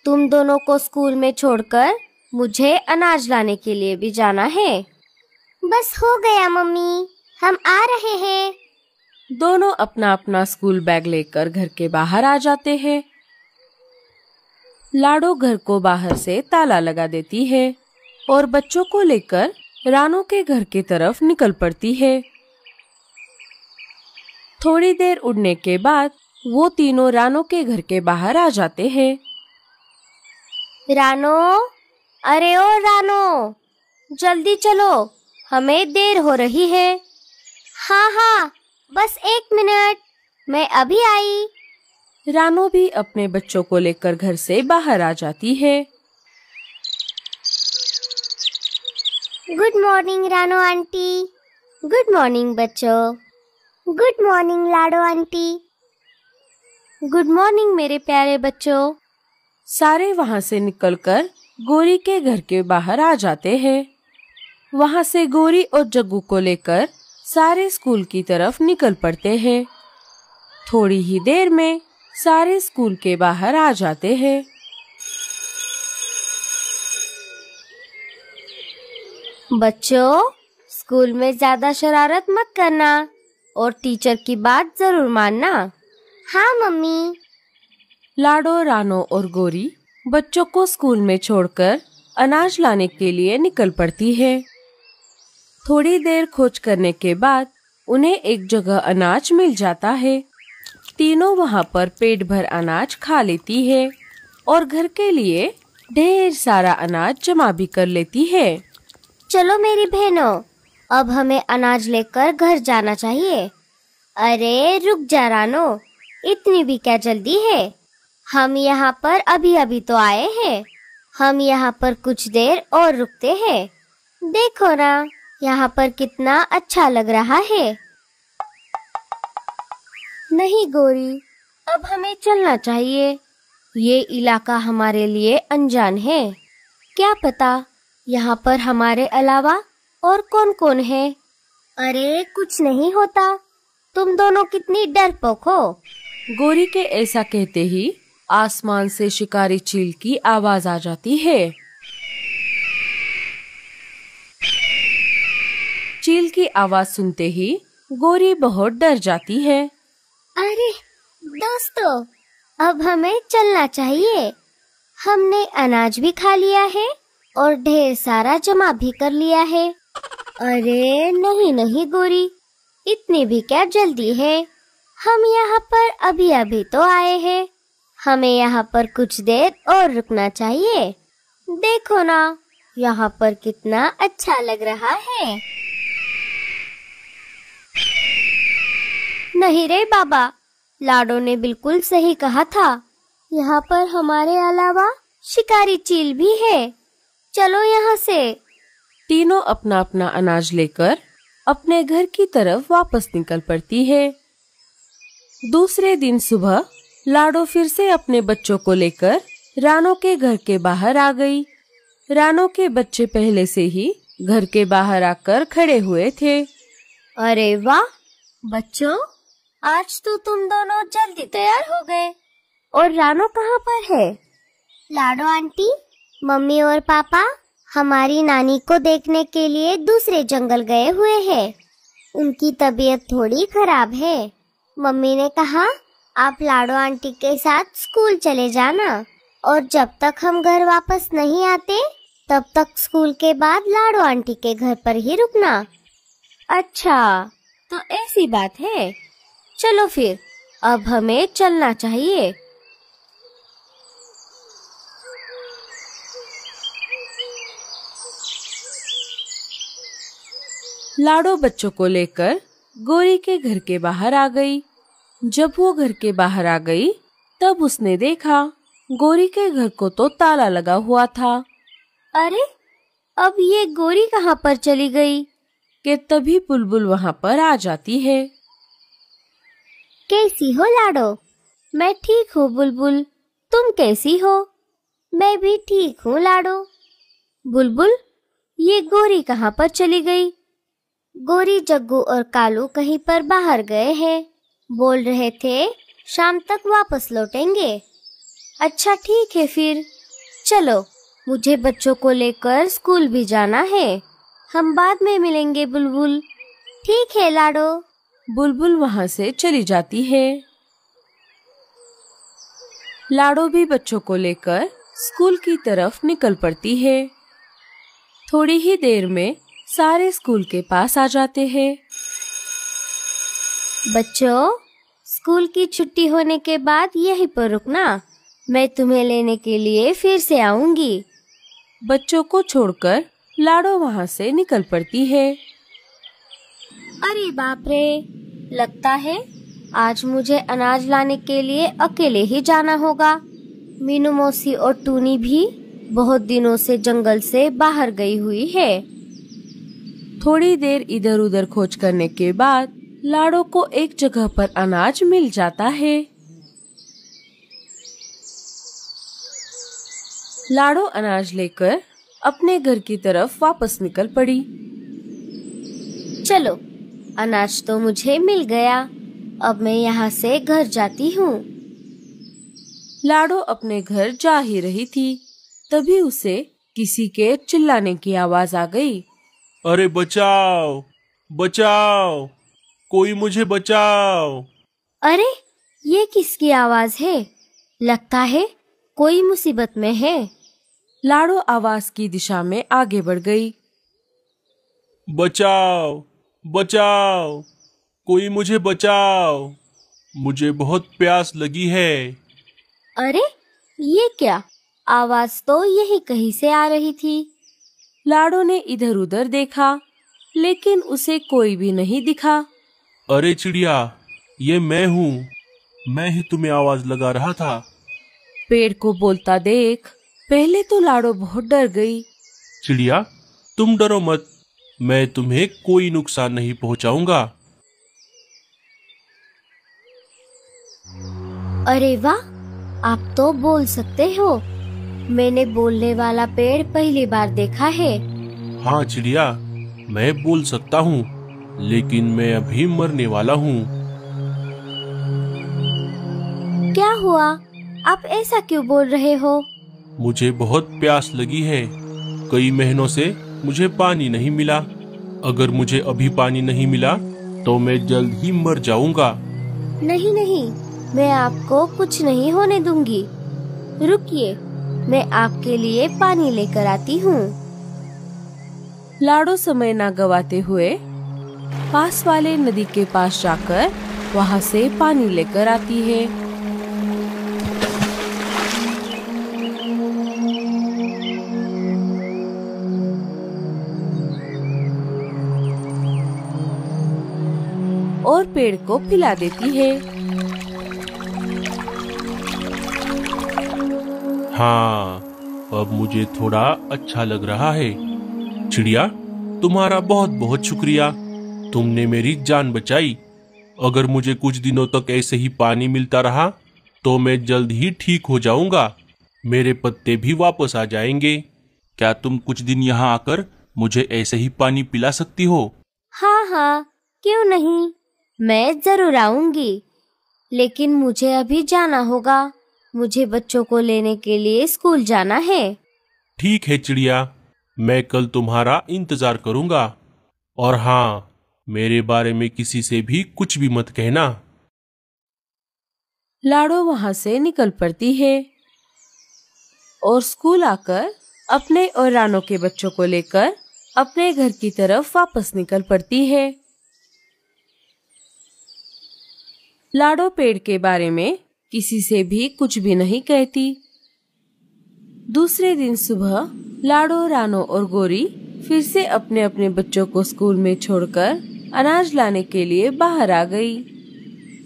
तुम दोनों को स्कूल में छोड़कर मुझे अनाज लाने के लिए भी जाना है। बस हो गया मम्मी, हम आ रहे हैं। दोनों अपना अपना स्कूल बैग लेकर घर के बाहर आ जाते हैं। लाडो घर को बाहर से ताला लगा देती है और बच्चों को लेकर रानो के घर की तरफ निकल पड़ती है। थोड़ी देर उड़ने के बाद वो तीनों रानो के घर के बाहर आ जाते हैं। रानो, अरे ओ रानो, जल्दी चलो, हमें देर हो रही है। हाँ हाँ, बस 1 मिनट, मैं अभी आई। रानो भी अपने बच्चों को लेकर घर से बाहर आ जाती है। गुड मॉर्निंग रानो आंटी। गुड मॉर्निंग बच्चों। गुड मॉर्निंग लाडो आंटी। गुड मॉर्निंग मेरे प्यारे बच्चों। सारे वहाँ से निकलकर गोरी के घर के बाहर आ जाते हैं। वहाँ से गोरी और जग्गू को लेकर सारे स्कूल की तरफ निकल पड़ते हैं। थोड़ी ही देर में सारे स्कूल के बाहर आ जाते हैं। बच्चों, स्कूल में ज्यादा शरारत मत करना और टीचर की बात जरूर मानना। हाँ मम्मी। लाडो, रानो और गोरी बच्चों को स्कूल में छोड़कर अनाज लाने के लिए निकल पड़ती है। थोड़ी देर खोज करने के बाद उन्हें एक जगह अनाज मिल जाता है। तीनों वहाँ पर पेट भर अनाज खा लेती है और घर के लिए ढेर सारा अनाज जमा भी कर लेती है। चलो मेरी बहनों, अब हमें अनाज लेकर घर जाना चाहिए। अरे रुक जा रानो, इतनी भी क्या जल्दी है? हम यहाँ पर अभी अभी तो आए हैं। हम यहाँ पर कुछ देर और रुकते हैं। देखो ना, यहाँ पर कितना अच्छा लग रहा है। नहीं गोरी, अब हमें चलना चाहिए। ये इलाका हमारे लिए अनजान है। क्या पता यहाँ पर हमारे अलावा और कौन कौन है। अरे कुछ नहीं होता, तुम दोनों कितनी डरपोक हो। गोरी के ऐसा कहते ही आसमान से शिकारी चील की आवाज आ जाती है। चील की आवाज सुनते ही गोरी बहुत डर जाती है। अरे दोस्तों, अब हमें चलना चाहिए। हमने अनाज भी खा लिया है और ढेर सारा जमा भी कर लिया है। अरे नहीं नहीं गोरी, इतनी भी क्या जल्दी है? हम यहाँ पर अभी अभी तो आए हैं। हमें यहाँ पर कुछ देर और रुकना चाहिए। देखो ना, यहाँ पर कितना अच्छा लग रहा है। नहीं रे बाबा, लाडो ने बिल्कुल सही कहा था। यहाँ पर हमारे अलावा शिकारी चील भी है। चलो यहाँ से। तीनों अपना अपना अनाज लेकर अपने घर की तरफ वापस निकल पड़ती है। दूसरे दिन सुबह लाडो फिर से अपने बच्चों को लेकर रानो के घर के बाहर आ गई। रानो के बच्चे पहले से ही घर के बाहर आकर खड़े हुए थे। अरे वाह बच्चों, आज तो तुम दोनों जल्दी तैयार हो गए। और रानो कहाँ पर है? लाडो आंटी, मम्मी और पापा हमारी नानी को देखने के लिए दूसरे जंगल गए हुए हैं। उनकी तबीयत थोड़ी खराब है। मम्मी ने कहा आप लाडो आंटी के साथ स्कूल चले जाना और जब तक हम घर वापस नहीं आते तब तक स्कूल के बाद लाडो आंटी के घर पर ही रुकना। अच्छा, तो ऐसी बात है। चलो फिर, अब हमें चलना चाहिए। लाडो बच्चों को लेकर गोरी के घर के बाहर आ गई। जब वो घर के बाहर आ गई तब उसने देखा गोरी के घर को तो ताला लगा हुआ था। अरे, अब ये गोरी कहाँ पर चली गई? कि तभी बुलबुल वहाँ पर आ जाती है। कैसी हो लाडो? मैं ठीक हूँ बुलबुल, तुम कैसी हो? मैं भी ठीक हूँ लाडो। बुलबुल, ये गोरी कहाँ पर चली गई? गोरी, जग्गू और कालू कहीं पर बाहर गए हैं। बोल रहे थे शाम तक वापस लौटेंगे। अच्छा ठीक है फिर, चलो मुझे बच्चों को लेकर स्कूल भी जाना है। हम बाद में मिलेंगे बुलबुल। ठीक है लाडो। बुलबुल वहाँ से चली जाती है। लाडो भी बच्चों को लेकर स्कूल की तरफ निकल पड़ती है। थोड़ी ही देर में सारे स्कूल के पास आ जाते हैं। बच्चों, स्कूल की छुट्टी होने के बाद यहीं पर रुकना, मैं तुम्हें लेने के लिए फिर से आऊंगी। बच्चों को छोड़कर लाडो वहाँ से निकल पड़ती है। अरे बाप रे, लगता है आज मुझे अनाज लाने के लिए अकेले ही जाना होगा। मीनू मौसी और टूनी भी बहुत दिनों से जंगल से बाहर गई हुई है। थोड़ी देर इधर उधर खोज करने के बाद लाडो को एक जगह पर अनाज मिल जाता है। लाडो अनाज लेकर अपने घर की तरफ वापस निकल पड़ी। चलो, अनाज तो मुझे मिल गया, अब मैं यहाँ से घर जाती हूँ। लाडो अपने घर जा ही रही थी, तभी उसे किसी के चिल्लाने की आवाज आ गई। अरे बचाओ बचाओ, कोई मुझे बचाओ। अरे ये किसकी आवाज है? लगता है कोई मुसीबत में है। लाडो आवाज की दिशा में आगे बढ़ गई। बचाओ बचाओ, कोई मुझे बचाओ, मुझे बहुत प्यास लगी है। अरे ये क्या? आवाज तो यही कहीं से आ रही थी। लाडो ने इधर उधर देखा, लेकिन उसे कोई भी नहीं दिखा। अरे चिड़िया, ये मैं हूँ, मैं ही तुम्हें आवाज लगा रहा था। पेड़ को बोलता देख पहले तो लाडो बहुत डर गई। चिड़िया, तुम डरो मत, मैं तुम्हें कोई नुकसान नहीं पहुँचाऊंगा। अरे वाह, आप तो बोल सकते हो। मैंने बोलने वाला पेड़ पहली बार देखा है। हाँ चिड़िया, मैं बोल सकता हूँ, लेकिन मैं अभी मरने वाला हूँ। क्या हुआ? आप ऐसा क्यों बोल रहे हो? मुझे बहुत प्यास लगी है, कई महीनों से मुझे पानी नहीं मिला। अगर मुझे अभी पानी नहीं मिला तो मैं जल्द ही मर जाऊंगा। नहीं नहीं, मैं आपको कुछ नहीं होने दूंगी। रुकिए, मैं आपके लिए पानी लेकर आती हूँ। लाडो समय न गवाते हुए पास वाले नदी के पास जाकर वहाँ से पानी लेकर आती है। और पेड़ को पिला देती है। हाँ, अब मुझे थोड़ा अच्छा लग रहा है। चिड़िया, तुम्हारा बहुत बहुत शुक्रिया, तुमने मेरी जान बचाई। अगर मुझे कुछ दिनों तक ऐसे ही पानी मिलता रहा तो मैं जल्द ही ठीक हो जाऊंगा, मेरे पत्ते भी वापस आ जाएंगे। क्या तुम कुछ दिन यहाँ आकर मुझे ऐसे ही पानी पिला सकती हो? हाँ हाँ, क्यों नहीं, मैं जरूर आऊंगी। लेकिन मुझे अभी जाना होगा, मुझे बच्चों को लेने के लिए स्कूल जाना है। ठीक है चिड़िया, मैं कल तुम्हारा इंतजार करूंगा। और हाँ, मेरे बारे में किसी से भी कुछ भी मत कहना। लाडो वहाँ से निकल पड़ती है और स्कूल आकर अपने और रानो के बच्चों को लेकर अपने घर की तरफ वापस निकल पड़ती है। लाडो पेड़ के बारे में किसी से भी कुछ भी नहीं कहती। दूसरे दिन सुबह लाडो, रानो और गोरी फिर से अपने अपने बच्चों को स्कूल में छोड़कर अनाज लाने के लिए बाहर आ गई।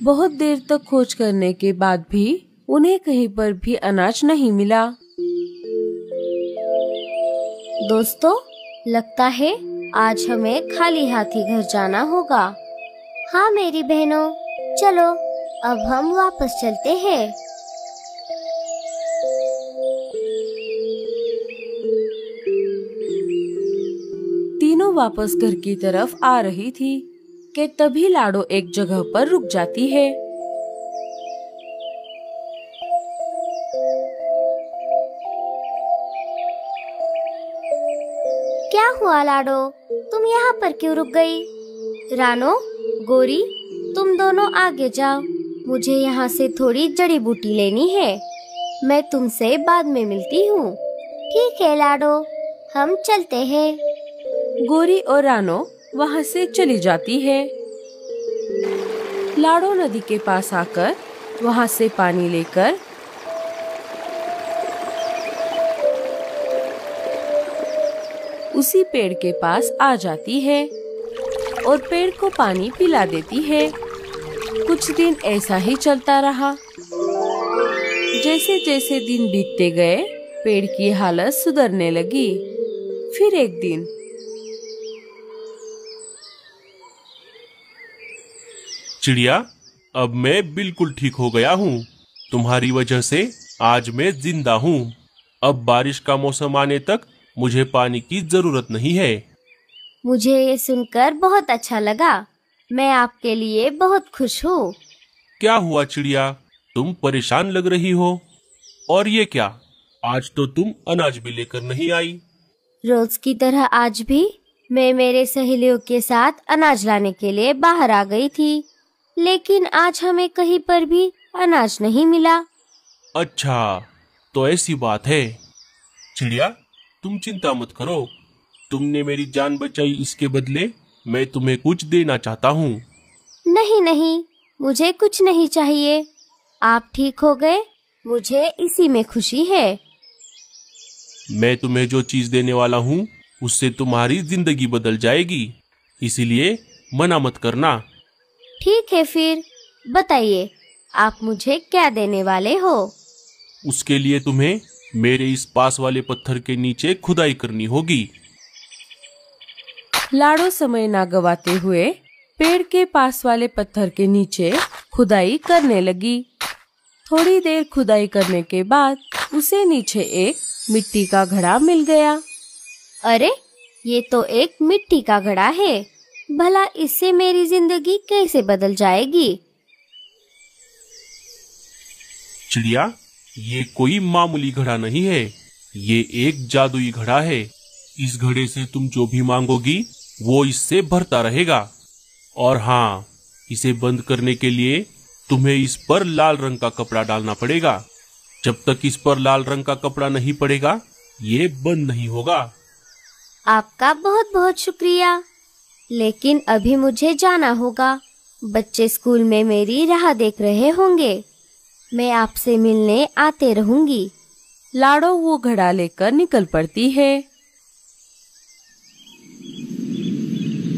बहुत देर तक खोज करने के बाद भी उन्हें कहीं पर भी अनाज नहीं मिला। दोस्तों, लगता है आज हमें खाली हाथी घर जाना होगा। हाँ मेरी बहनों, चलो अब हम वापस चलते हैं। तीनों वापस घर की तरफ आ रही थी कि तभी लाडो एक जगह पर रुक जाती है। क्या हुआ लाडो, तुम यहाँ पर क्यों रुक गई? रानो, गोरी, तुम दोनों आगे जाओ, मुझे यहाँ से थोड़ी जड़ी बूटी लेनी है। मैं तुमसे बाद में मिलती हूँ। ठीक है लाडो, हम चलते हैं। गोरी और रानो वहाँ से चली जाती है। लाडो नदी के पास आकर वहाँ से पानी लेकर उसी पेड़ के पास आ जाती है और पेड़ को पानी पिला देती है। कुछ दिन ऐसा ही चलता रहा। जैसे जैसे दिन बीतते गए, पेड़ की हालत सुधरने लगी। फिर एक दिन चिड़िया, अब मैं बिल्कुल ठीक हो गया हूँ। तुम्हारी वजह से आज मैं जिंदा हूँ। अब बारिश का मौसम आने तक मुझे पानी की जरूरत नहीं है। मुझे ये सुनकर बहुत अच्छा लगा। मैं आपके लिए बहुत खुश हूँ। क्या हुआ चिड़िया, तुम परेशान लग रही हो? और ये क्या, आज तो तुम अनाज भी लेकर नहीं आई। रोज की तरह आज भी मैं मेरे सहेलियों के साथ अनाज लाने के लिए बाहर आ गई थी, लेकिन आज हमें कहीं पर भी अनाज नहीं मिला। अच्छा, तो ऐसी बात है। चिड़िया, तुम चिंता मत करो। तुमने मेरी जान बचाई, इसके बदले मैं तुम्हें कुछ देना चाहता हूँ। नहीं नहीं, मुझे कुछ नहीं चाहिए। आप ठीक हो गए, मुझे इसी में खुशी है। मैं तुम्हें जो चीज देने वाला हूँ उससे तुम्हारी जिंदगी बदल जाएगी, इसीलिए मना मत करना। ठीक है, फिर बताइए आप मुझे क्या देने वाले हो? उसके लिए तुम्हें मेरे इस पास वाले पत्थर के नीचे खुदाई करनी होगी। लाडो समय ना गवाते हुए पेड़ के पास वाले पत्थर के नीचे खुदाई करने लगी। थोड़ी देर खुदाई करने के बाद उसे नीचे एक मिट्टी का घड़ा मिल गया। अरे, ये तो एक मिट्टी का घड़ा है। भला इससे मेरी जिंदगी कैसे बदल जाएगी? चिड़िया, ये कोई मामूली घड़ा नहीं है, ये एक जादुई घड़ा है। इस घड़े से तुम जो भी मांगोगी वो इससे भरता रहेगा। और हाँ, इसे बंद करने के लिए तुम्हें इस पर लाल रंग का कपड़ा डालना पड़ेगा। जब तक इस पर लाल रंग का कपड़ा नहीं पड़ेगा, ये बंद नहीं होगा। आपका बहुत बहुत शुक्रिया, लेकिन अभी मुझे जाना होगा। बच्चे स्कूल में मेरी राह देख रहे होंगे। मैं आपसे मिलने आते रहूंगी। लाडो वो घड़ा लेकर निकल पड़ती है।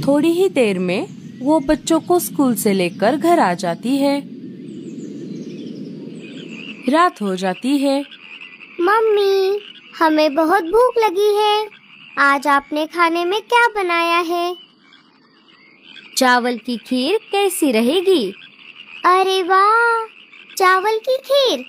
थोड़ी ही देर में वो बच्चों को स्कूल से लेकर घर आ जाती है। रात हो जाती है। मम्मी, हमें बहुत भूख लगी है। आज आपने खाने में क्या बनाया है? चावल की खीर कैसी रहेगी? अरे वाह, चावल की खीर